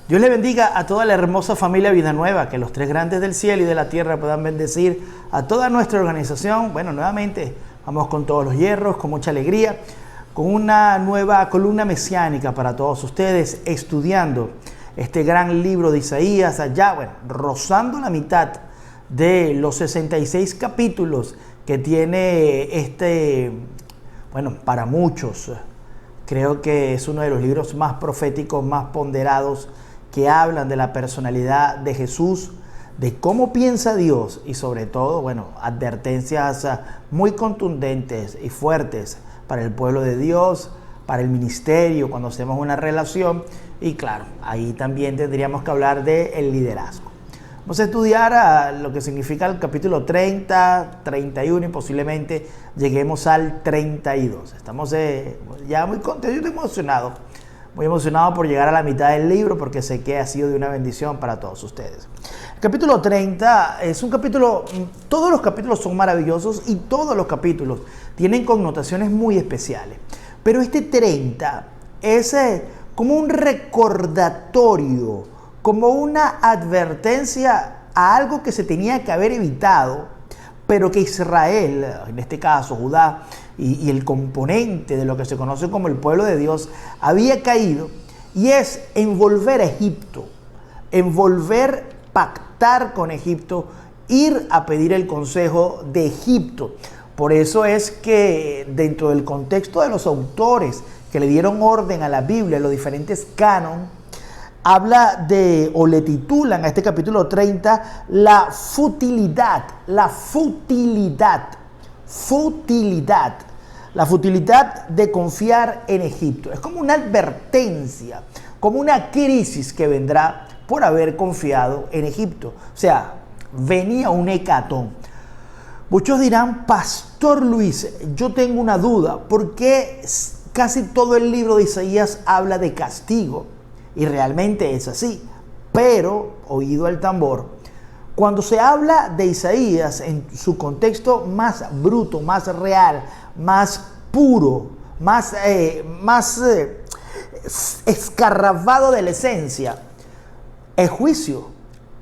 Dios le bendiga a toda la hermosa familia Vida Nueva, que los tres grandes del cielo y de la tierra puedan bendecir a toda nuestra organización. Bueno, nuevamente vamos con todos los hierros, con mucha alegría, con una nueva columna mesiánica para todos ustedes, estudiando este gran libro de Isaías, allá, rozando la mitad de los 66 capítulos que tiene para muchos, creo que es uno de los libros más proféticos, más ponderados, que hablan de la personalidad de Jesús, de cómo piensa Dios y sobre todo, advertencias muy contundentes y fuertes para el pueblo de Dios, para el ministerio, cuando hacemos una relación. Y claro, ahí también tendríamos que hablar del liderazgo. Vamos a estudiar lo que significa el capítulo 30, 31 y posiblemente lleguemos al 32. Estamos ya muy contentos, yo estoy muy emocionado por llegar a la mitad del libro porque sé que ha sido de una bendición para todos ustedes. El capítulo 30 es un capítulo, todos los capítulos son maravillosos y todos los capítulos tienen connotaciones muy especiales. Pero este 30 es como un recordatorio, como una advertencia a algo que se tenía que haber evitado, pero que Israel, en este caso Judá, y el componente de lo que se conoce como el pueblo de Dios, había caído, y es envolver a Egipto, pactar con Egipto, ir a pedir el consejo de Egipto. Por eso es que dentro del contexto de los autores que le dieron orden a la Biblia, los diferentes cánones, habla de, o le titulan a este capítulo 30, la futilidad de confiar en Egipto. Es como una advertencia, como una crisis que vendrá por haber confiado en Egipto. O sea, venía un hecatón. Muchos dirán, Pastor Luis, yo tengo una duda, ¿por qué casi todo el libro de Isaías habla de castigo? Y realmente es así, pero, oído al tambor, cuando se habla de Isaías en su contexto más bruto, más real, más puro, más escarrabado de la esencia, es juicio.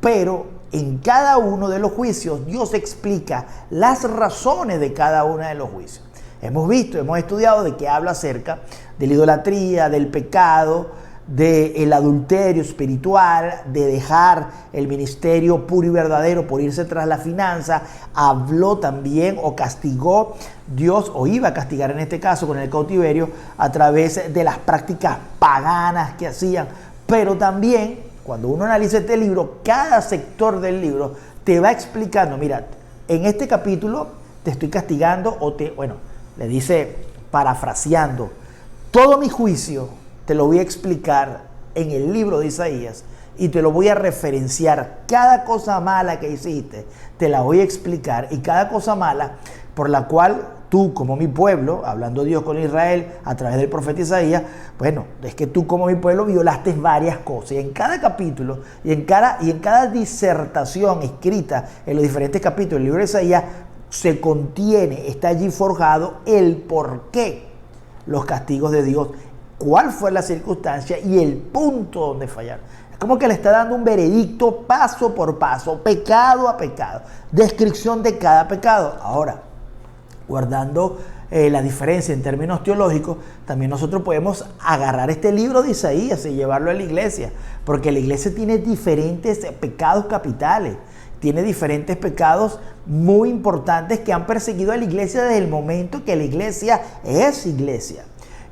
Pero en cada uno de los juicios Dios explica las razones de cada uno de los juicios. Hemos estudiado de que habla acerca de la idolatría, del pecado, del adulterio espiritual, de dejar el ministerio puro y verdadero por irse tras la finanza. Habló también o castigó Dios, o iba a castigar en este caso con el cautiverio, a través de las prácticas paganas que hacían. Pero también, cuando uno analiza este libro, cada sector del libro te va explicando, mira, en este capítulo te estoy castigando, le dice, parafraseando, todo mi juicio te lo voy a explicar en el libro de Isaías y te lo voy a referenciar. Cada cosa mala que hiciste, te la voy a explicar, y cada cosa mala por la cual tú, como mi pueblo, hablando Dios con Israel a través del profeta Isaías, es que tú como mi pueblo violaste varias cosas. Y en cada capítulo y en cada disertación escrita en los diferentes capítulos del libro de Isaías se contiene, está allí forjado el por qué los castigos de Dios, cuál fue la circunstancia y el punto donde fallaron. Es como que le está dando un veredicto paso por paso, pecado a pecado, descripción de cada pecado. Ahora, guardando la diferencia en términos teológicos, también nosotros podemos agarrar este libro de Isaías y llevarlo a la iglesia, porque la iglesia tiene diferentes pecados capitales, tiene diferentes pecados muy importantes que han perseguido a la iglesia desde el momento que la iglesia es iglesia.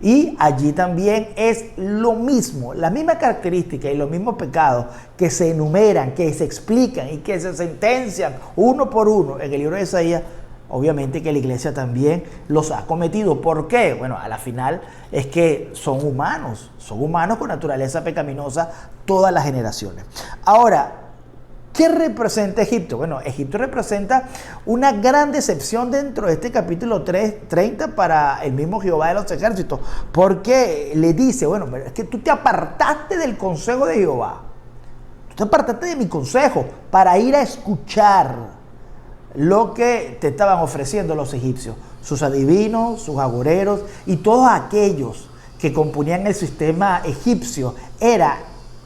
Y allí también es lo mismo, la misma característica y los mismos pecados que se enumeran, que se explican y que se sentencian uno por uno en el libro de Isaías. Obviamente que la iglesia también los ha cometido. ¿Por qué? A la final es que son humanos con naturaleza pecaminosa todas las generaciones. Ahora, ¿qué representa Egipto? Egipto representa una gran decepción dentro de este capítulo 30 para el mismo Jehová de los ejércitos, porque le dice, es que tú te apartaste del consejo de Jehová, tú te apartaste de mi consejo para ir a escuchar lo que te estaban ofreciendo los egipcios, sus adivinos, sus agoreros y todos aquellos que componían el sistema egipcio. Era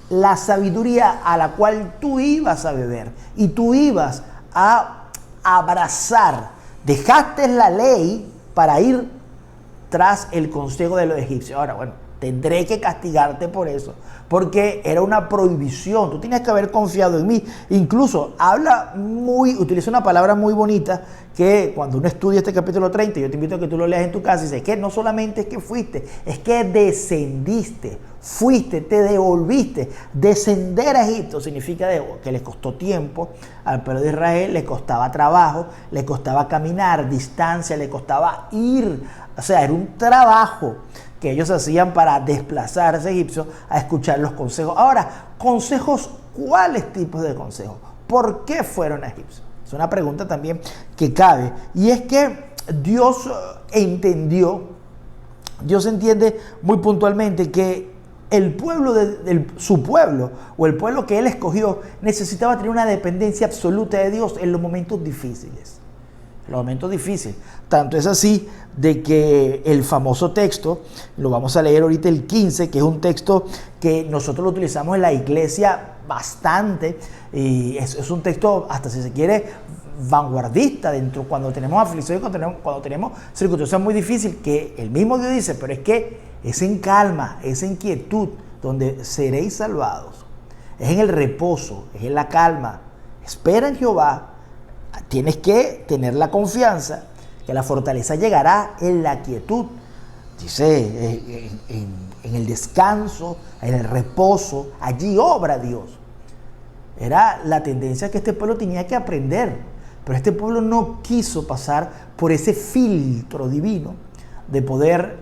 la sabiduría a la cual tú ibas a beber y tú ibas a abrazar. Dejaste la ley para ir tras el consejo de los egipcios. Ahora, bueno, tendré que castigarte por eso, porque era una prohibición. Tú tienes que haber confiado en mí. Incluso utiliza una palabra muy bonita que cuando uno estudia este capítulo 30, yo te invito a que tú lo leas en tu casa, dice que no solamente es que fuiste, es que descendiste, fuiste, te devolviste. Descender a Egipto significa que le costó tiempo al pueblo de Israel, le costaba trabajo, le costaba caminar, distancia, le costaba ir. O sea, era un trabajo que ellos hacían para desplazarse a egipcios a escuchar los consejos. Ahora, consejos, ¿cuáles tipos de consejos? ¿Por qué fueron a Egipto? Es una pregunta también que cabe. Y es que Dios entiende muy puntualmente que el pueblo, su pueblo o el pueblo que él escogió necesitaba tener una dependencia absoluta de Dios en los momentos difíciles. Los momentos difíciles. Tanto es así de que el famoso texto, lo vamos a leer ahorita el 15, que es un texto que nosotros lo utilizamos en la iglesia bastante, y es un texto, hasta si se quiere, vanguardista dentro cuando tenemos aflicción y cuando tenemos circunstancias muy difíciles, que el mismo Dios dice, pero es que es en calma, es en quietud donde seréis salvados. Es en el reposo, es en la calma. Espera en Jehová. Tienes que tener la confianza que la fortaleza llegará en la quietud. Dice, en el descanso, en el reposo, allí obra Dios. Era la tendencia que este pueblo tenía que aprender, pero este pueblo no quiso pasar por ese filtro divino de poder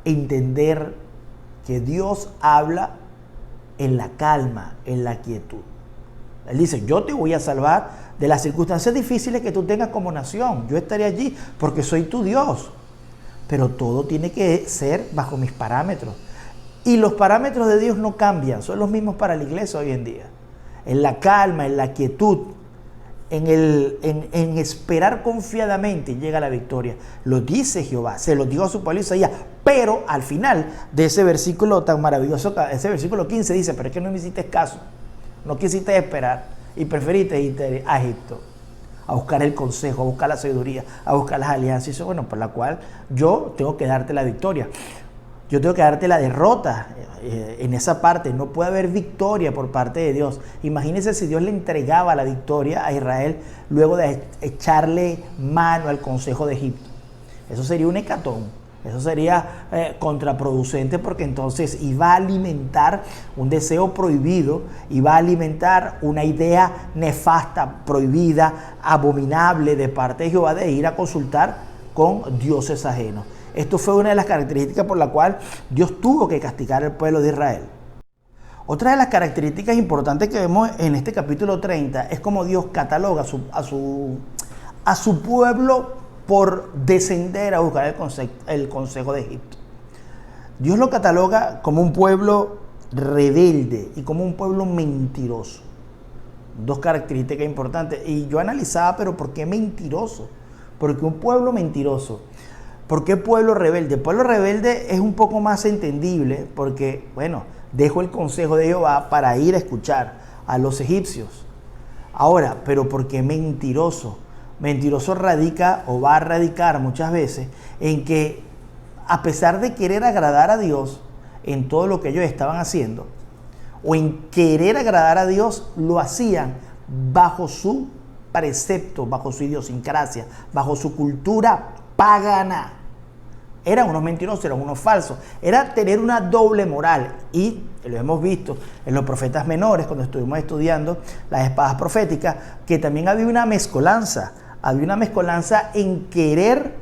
entender que Dios habla en la calma, en la quietud. Él dice, yo te voy a salvar de las circunstancias difíciles que tú tengas como nación. Yo estaré allí porque soy tu Dios. Pero todo tiene que ser bajo mis parámetros. Y los parámetros de Dios no cambian, son los mismos para la iglesia hoy en día. En la calma, en la quietud, en esperar confiadamente llega la victoria. Lo dice Jehová, se lo dijo a su pueblo Isaías. Pero al final de ese versículo tan maravilloso, ese versículo 15 dice, pero es que no me hiciste caso. No quisiste esperar y preferiste irte a Egipto a buscar el consejo, a buscar la sabiduría, a buscar las alianzas. Y eso, bueno, por la cual yo tengo que darte la victoria. Yo tengo que darte la derrota en esa parte. No puede haber victoria por parte de Dios. Imagínense si Dios le entregaba la victoria a Israel luego de echarle mano al consejo de Egipto. Eso sería un hecatón. Eso sería contraproducente, porque entonces iba a alimentar un deseo prohibido, iba a alimentar una idea nefasta, prohibida, abominable de parte de Jehová de ir a consultar con dioses ajenos. Esto fue una de las características por la cual Dios tuvo que castigar al pueblo de Israel. Otra de las características importantes que vemos en este capítulo 30 es cómo Dios cataloga a su pueblo por descender a buscar el consejo de Egipto. Dios lo cataloga como un pueblo rebelde y como un pueblo mentiroso. Dos características importantes. Y yo analizaba, pero ¿por qué mentiroso? Porque un pueblo mentiroso. ¿Por qué pueblo rebelde? El pueblo rebelde es un poco más entendible porque, bueno, dejó el consejo de Jehová para ir a escuchar a los egipcios. Ahora, ¿pero por qué mentiroso? Mentiroso radica o va a radicar muchas veces en que, a pesar de querer agradar a Dios en todo lo que ellos estaban haciendo, o en querer agradar a Dios, lo hacían bajo su precepto, bajo su idiosincrasia, bajo su cultura pagana. Eran unos mentirosos, eran unos falsos. Era tener una doble moral. Y lo hemos visto en los profetas menores, cuando estuvimos estudiando las espadas proféticas, que también había una mezcolanza. Había una mezcolanza en querer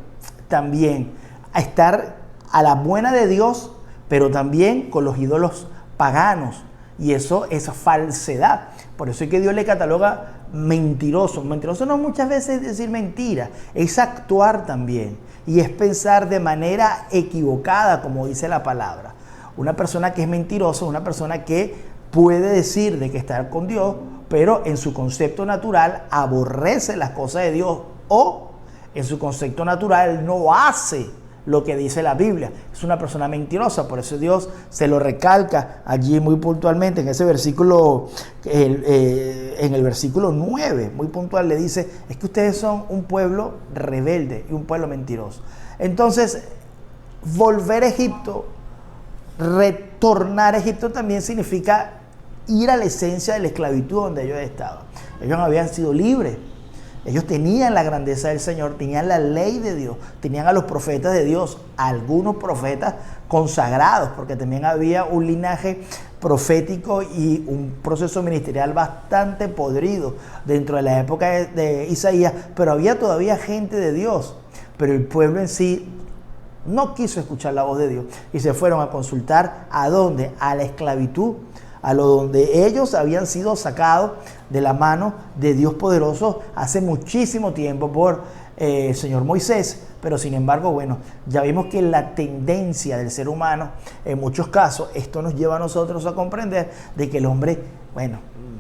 también estar a la buena de Dios, pero también con los ídolos paganos. Y eso es falsedad. Por eso es que Dios le cataloga mentiroso. Mentiroso no muchas veces es decir mentira, es actuar también. Y es pensar de manera equivocada, como dice la palabra. Una persona que es mentirosa es una persona que puede decir de que está con Dios, pero en su concepto natural aborrece las cosas de Dios, o en su concepto natural no hace lo que dice la Biblia. Es una persona mentirosa, por eso Dios se lo recalca allí muy puntualmente en ese versículo, en el versículo 9, muy puntual le dice, es que ustedes son un pueblo rebelde y un pueblo mentiroso. Entonces, volver a Egipto, retornar a Egipto también significa ir a la esencia de la esclavitud donde ellos estaban. Ellos no habían sido libres. Ellos tenían la grandeza del Señor, tenían la ley de Dios, tenían a los profetas de Dios, algunos profetas consagrados, porque también había un linaje profético y un proceso ministerial bastante podrido dentro de la época de Isaías, pero había todavía gente de Dios, pero el pueblo en sí no quiso escuchar la voz de Dios y se fueron a consultar ¿a dónde? A la esclavitud, a lo donde ellos habían sido sacados de la mano de Dios poderoso hace muchísimo tiempo por el Señor Moisés. Pero sin embargo, bueno, ya vimos que la tendencia del ser humano, en muchos casos, esto nos lleva a nosotros a comprender de que el hombre, bueno,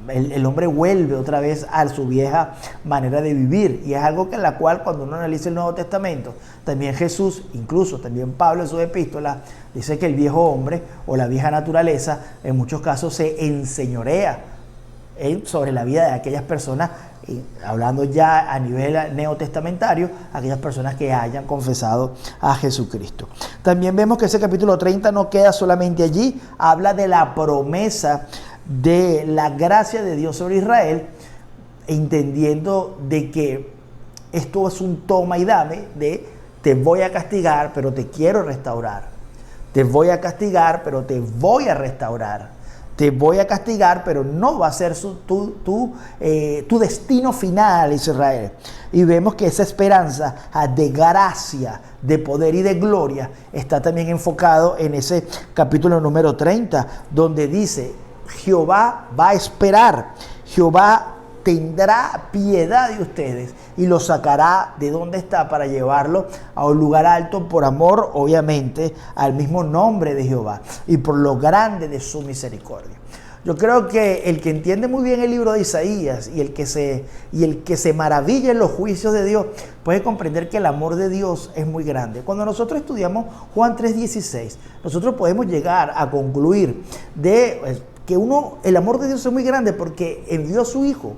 el hombre vuelve otra vez a su vieja manera de vivir, y es algo que en la cual cuando uno analiza el Nuevo Testamento, también Jesús, incluso también Pablo en sus epístolas, dice que el viejo hombre o la vieja naturaleza en muchos casos se enseñorea sobre la vida de aquellas personas, hablando ya a nivel neotestamentario, aquellas personas que hayan confesado a Jesucristo. También vemos que ese capítulo 30 no queda solamente allí, habla de la promesa de la gracia de Dios sobre Israel, entendiendo de que esto es un toma y dame de te voy a castigar, pero te quiero restaurar. Te voy a castigar, pero te voy a restaurar. Te voy a castigar, pero no va a ser tu destino final, Israel. Y vemos que esa esperanza de gracia, de poder y de gloria está también enfocado en ese capítulo número 30, donde dice, Jehová va a esperar, Jehová tendrá piedad de ustedes y los sacará de donde está para llevarlo a un lugar alto por amor, obviamente, al mismo nombre de Jehová y por lo grande de su misericordia. Yo creo que el que entiende muy bien el libro de Isaías y el que se maravilla en los juicios de Dios puede comprender que el amor de Dios es muy grande. Cuando nosotros estudiamos Juan 3:16, nosotros podemos llegar a concluir de que el amor de Dios es muy grande porque envió a su Hijo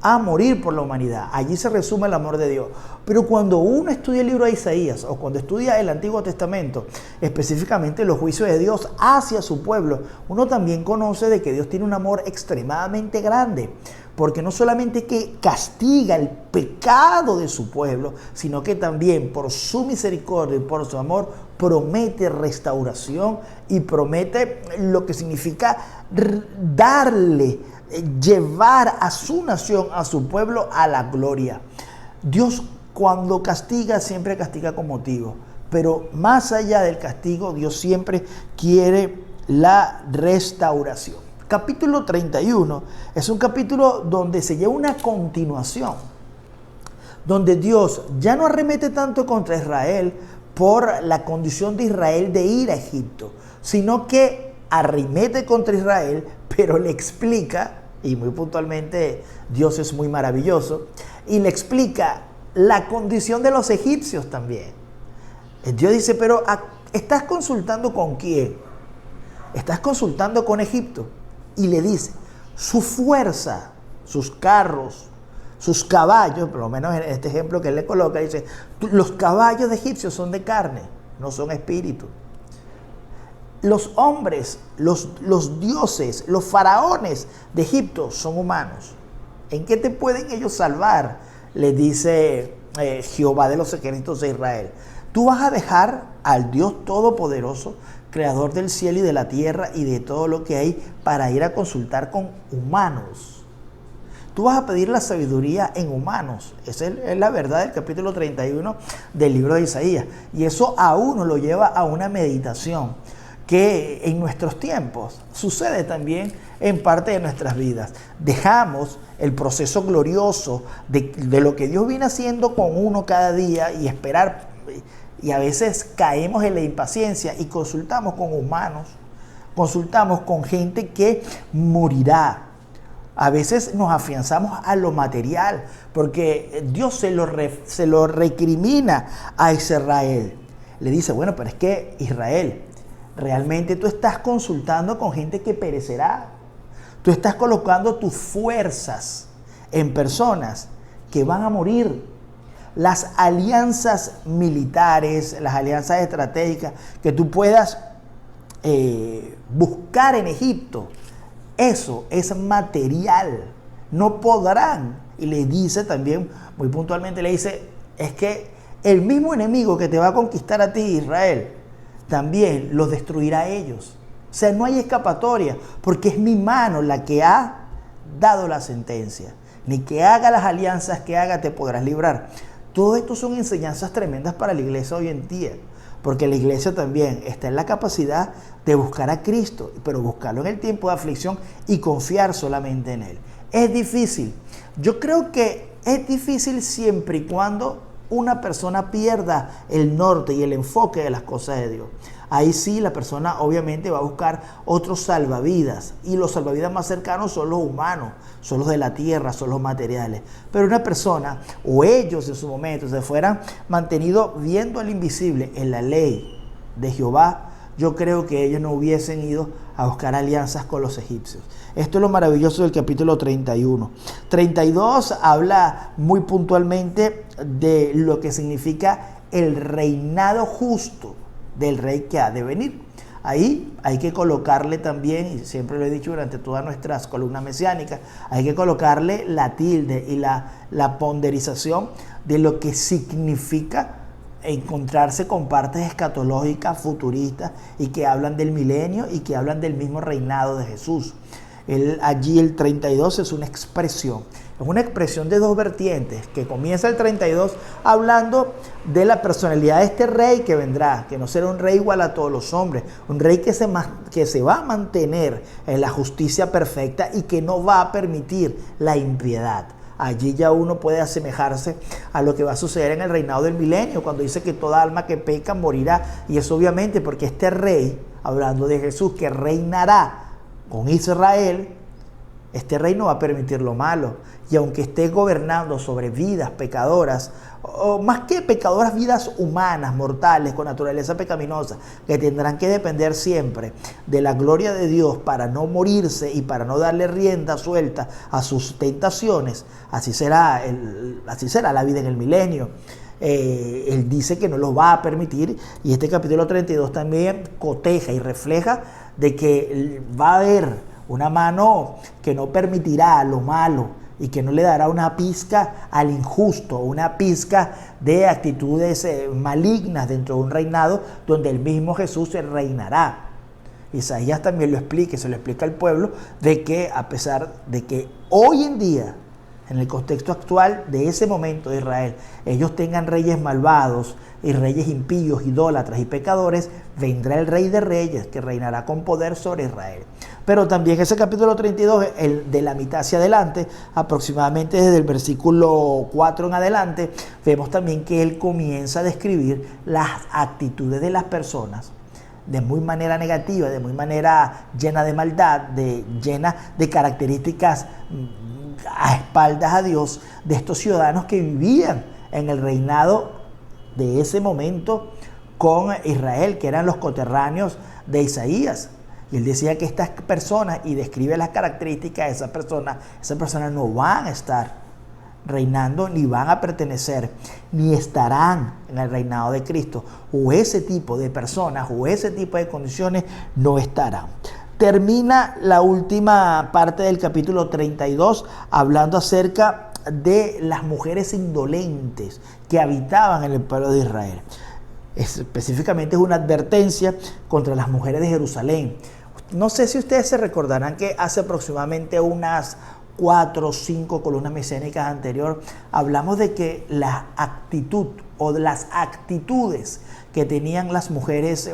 a morir por la humanidad. Allí se resume el amor de Dios. Pero cuando uno estudia el libro de Isaías o cuando estudia el Antiguo Testamento, específicamente los juicios de Dios hacia su pueblo, uno también conoce de que Dios tiene un amor extremadamente grande, porque no solamente que castiga el pecado de su pueblo, sino que también por su misericordia y por su amor promete restauración y promete lo que significa llevar a su nación, a su pueblo, a la gloria. Dios cuando castiga, siempre castiga con motivo, pero más allá del castigo, Dios siempre quiere la restauración. Capítulo 31 es un capítulo donde se lleva una continuación, donde Dios ya no arremete tanto contra Israel por la condición de Israel de ir a Egipto, sino que arremete contra Israel, pero le explica, y muy puntualmente Dios es muy maravilloso, y le explica la condición de los egipcios también. Dios dice, pero ¿estás consultando con quién? Estás consultando con Egipto. Y le dice, su fuerza, sus carros, sus caballos, por lo menos en este ejemplo que él le coloca, dice, los caballos de egipcios son de carne, no son espíritu. Los hombres, los dioses, los faraones de Egipto son humanos. ¿En qué te pueden ellos salvar? Le dice Jehová de los ejércitos de Israel. Tú vas a dejar al Dios Todopoderoso, creador del cielo y de la tierra y de todo lo que hay, para ir a consultar con humanos. Tú vas a pedir la sabiduría en humanos. Esa es la verdad del capítulo 31 del libro de Isaías. Y eso a uno lo lleva a una meditación que en nuestros tiempos sucede también en parte de nuestras vidas. Dejamos el proceso glorioso de lo que Dios viene haciendo con uno cada día y esperar, y a veces caemos en la impaciencia y consultamos con humanos, consultamos con gente que morirá. A veces nos afianzamos a lo material, porque Dios se lo recrimina a Israel. le dice, bueno, pero es que Israel, realmente tú estás consultando con gente que perecerá. Tú estás colocando tus fuerzas en personas que van a morir. Las alianzas militares, las alianzas estratégicas que tú puedas buscar en Egipto, eso es material. No podrán. Y le dice también, muy puntualmente le dice, es que el mismo enemigo que te va a conquistar a ti, Israel, también los destruirá a ellos. O sea, no hay escapatoria, porque es mi mano la que ha dado la sentencia. Ni que haga las alianzas que haga te podrás librar. Todo esto son enseñanzas tremendas para la iglesia hoy en día, porque la iglesia también está en la capacidad de buscar a Cristo, pero buscarlo en el tiempo de aflicción y confiar solamente en Él. Es difícil. Yo creo que es difícil siempre y cuando una persona pierda el norte y el enfoque de las cosas de Dios. Ahí sí la persona obviamente va a buscar otros salvavidas, y los salvavidas más cercanos son los humanos, son los de la tierra, son los materiales. Pero una persona, o ellos en su momento, se fueran mantenido viendo al invisible en la ley de Jehová, yo creo que ellos no hubiesen ido a buscar alianzas con los egipcios. Esto es lo maravilloso del capítulo 31. 32 habla muy puntualmente de lo que significa el reinado justo del rey que ha de venir. Ahí hay que colocarle también, y siempre lo he dicho durante todas nuestras columnas mesiánicas, hay que colocarle la tilde y la ponderización de lo que significa encontrarse con partes escatológicas, futuristas, y que hablan del milenio y que hablan del mismo reinado de Jesús. Allí el 32 es una expresión de dos vertientes, que comienza el 32 hablando de la personalidad de este rey que vendrá, que no será un rey igual a todos los hombres, un rey que se va a mantener en la justicia perfecta y que no va a permitir la impiedad. Allí ya uno puede asemejarse a lo que va a suceder en el reinado del milenio, cuando dice que toda alma que peca morirá. Y eso obviamente porque este rey, hablando de Jesús, que reinará con Israel, este rey no va a permitir lo malo. Y aunque esté gobernando sobre vidas pecadoras, o más que pecadoras, vidas humanas, mortales, con naturaleza pecaminosa, que tendrán que depender siempre de la gloria de Dios para no morirse y para no darle rienda suelta a sus tentaciones, así será la vida en el milenio. Él dice que no lo va a permitir, y este capítulo 32 también coteja y refleja de que va a haber una mano que no permitirá lo malo y que no le dará una pizca al injusto, una pizca de actitudes malignas dentro de un reinado donde el mismo Jesús reinará. Isaías también lo explica, se lo explica al pueblo, de que a pesar de que hoy en día, en el contexto actual de ese momento de Israel, ellos tengan reyes malvados y reyes impíos, idólatras y pecadores, vendrá el Rey de Reyes que reinará con poder sobre Israel. Pero también ese capítulo 32, de la mitad hacia adelante, aproximadamente desde el versículo 4 en adelante, vemos también que él comienza a describir las actitudes de las personas de muy manera negativa, de muy manera llena de maldad, llena de características a espaldas a Dios, de estos ciudadanos que vivían en el reinado de ese momento con Israel, que eran los coterráneos de Isaías. Y él decía que estas personas, y describe las características de esas personas no van a estar reinando, ni van a pertenecer, ni estarán en el reinado de Cristo, o ese tipo de personas, o ese tipo de condiciones no estarán. Termina la última parte del capítulo 32 hablando acerca de las mujeres indolentes que habitaban en el pueblo de Israel. Específicamente es una advertencia contra las mujeres de Jerusalén. No sé si ustedes se recordarán que hace aproximadamente unas 4 o 5 columnas mesiánicas anterior hablamos de que la actitud o de las actitudes que tenían las mujeres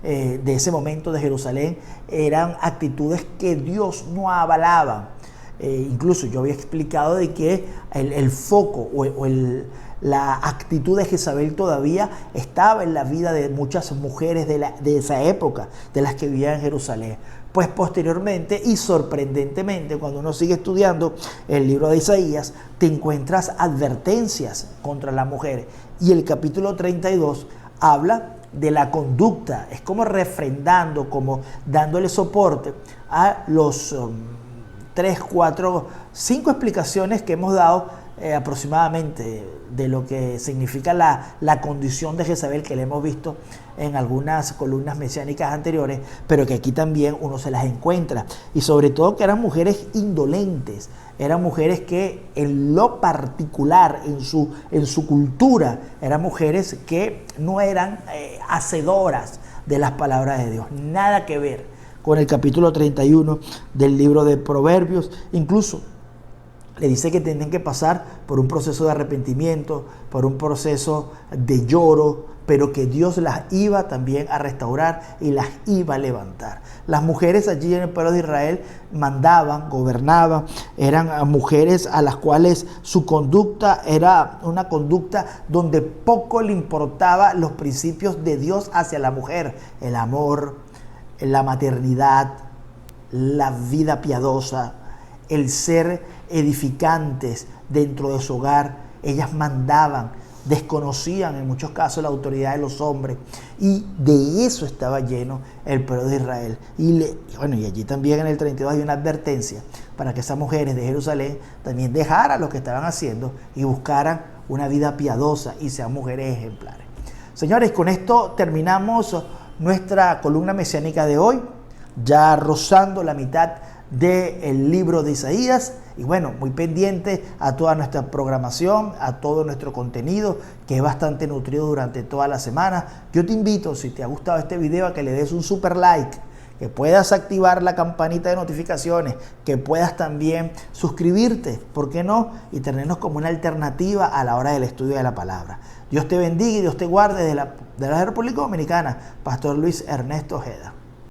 de ese momento de Jerusalén eran actitudes que Dios no avalaba. Incluso yo había explicado de que el foco la actitud de Jezabel todavía estaba en la vida de muchas mujeres de esa época, de las que vivían en Jerusalén. Pues posteriormente y sorprendentemente, cuando uno sigue estudiando el libro de Isaías, te encuentras advertencias contra las mujeres. Y el capítulo 32 habla de la conducta, es como refrendando, como dándole soporte a los 3, 4, 5 explicaciones que hemos dado aproximadamente de lo que significa la condición de Jezabel, que le hemos visto en algunas columnas mesiánicas anteriores, pero que aquí también uno se las encuentra. Y sobre todo que eran mujeres indolentes, eran mujeres que en lo particular, en su cultura, eran mujeres que no eran hacedoras de las palabras de Dios. Nada que ver con el capítulo 31 del libro de Proverbios. Incluso le dice que tienen que pasar por un proceso de arrepentimiento, por un proceso de lloro, pero que Dios las iba también a restaurar y las iba a levantar. Las mujeres allí en el pueblo de Israel mandaban, gobernaban, eran mujeres a las cuales su conducta era una conducta donde poco le importaba los principios de Dios hacia la mujer, el amor, la maternidad, la vida piadosa, el ser edificantes dentro de su hogar. Ellas mandaban, desconocían en muchos casos la autoridad de los hombres, y de eso estaba lleno el pueblo de Israel. Y allí también en el 32 hay una advertencia para que esas mujeres de Jerusalén también dejaran lo que estaban haciendo y buscaran una vida piadosa y sean mujeres ejemplares. Señores, con esto terminamos nuestra columna mesiánica de hoy, ya rozando la mitad del libro de Isaías. Y bueno, muy pendiente a toda nuestra programación, a todo nuestro contenido, que es bastante nutrido durante toda la semana. Yo te invito, si te ha gustado este video, a que le des un super like, que puedas activar la campanita de notificaciones, que puedas también suscribirte, ¿por qué no? Y tenernos como una alternativa a la hora del estudio de la palabra. Dios te bendiga y Dios te guarde de la República Dominicana. Pastor Luis Ernesto Ojeda.